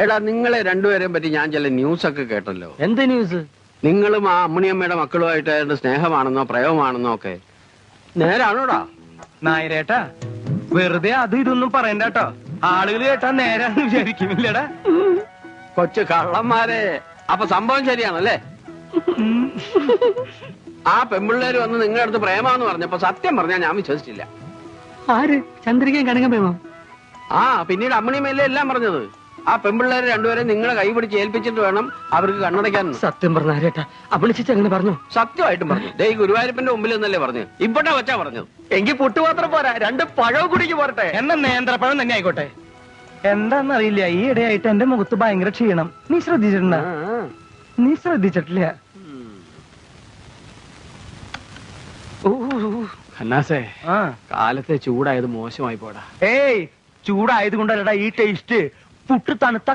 എടാ നിങ്ങളെ രണ്ടുപേരെയും പറ്റി ഞാൻ ചില ന്യൂസ് ഒക്കെ കേട്ടല്ലോ. എന്ത് ന്യൂസ്? നിങ്ങളും ആ അമ്മിണിയമ്മയുടെ മക്കളുമായിട്ട് സ്നേഹമാണെന്നോ പ്രേമമാണെന്നോ ഒക്കെ നേരാണോടാ? നായരേട്ടാ വെറുതെ അതും ഇതൊന്നും പറയണ്ടോ. ആളുകൾ കേട്ടാ നേരാന്ന് വിചാരിക്കുന്നില്ലടാ. കൊച്ചു കള്ളന്മാരെ. അപ്പൊ സംഭവം ശരിയാണല്ലേ? ആ പെമ്പിള്ളേര് വന്ന് നിങ്ങളുടെ അടുത്ത് പ്രേമാന്ന് പറഞ്ഞപ്പോ സത്യം പറഞ്ഞാൽ ഞാൻ വിശ്വസിച്ചില്ല. ആര്? ചന്ദ്രികയും കനകം പ്രേമോ? ആ പിന്നീട് അമ്മിണിയമ്മയല്ലേ എല്ലാം പറഞ്ഞത്. ആ പെമ്പിള്ളേര് രണ്ടുപേരും നിങ്ങളെ കൈ പിടിച്ച് ഏൽപ്പിച്ചിട്ട് വേണം അവർക്ക് കണ്ണടയ്ക്കാൻ. സത്യം പറഞ്ഞ ആരേട്ടാ? അമ്മണിച്ചിട്ട് അങ്ങനെ പറഞ്ഞു? സത്യമായിട്ടും പറഞ്ഞു. ദേ ഈ ഗുരുവായൂരപ്പന്റെ മുമ്പിൽ നിന്നല്ലേ പറഞ്ഞു. ഇവിടെ വെച്ചാ പറഞ്ഞത്. എങ്കിൽ പുട്ടുപാത്രം പോരാ, 2 പഴവും കുടിക്ക് പോരട്ടെ. എന്നാ നേന്ത്രപ്പഴം തന്നെ ആയിക്കോട്ടെ. എന്താന്നറിയില്ല, ഈ ഇടയായിട്ട് എന്റെ മുഖത്ത് ഭയങ്കര ക്ഷീണം. നീ ശ്രദ്ധിച്ചിട്ടുണ്ട? നീ ശ്രദ്ധിച്ചിട്ടില്ല. ഖന്നാസേ, കാലത്തെ ചൂടായത് മോശമായി പോടാ. ഏയ് ചൂടായത് കൊണ്ടല്ലടാ ഈ ടേസ്റ്റ്. പുട്ട് തണുത്ത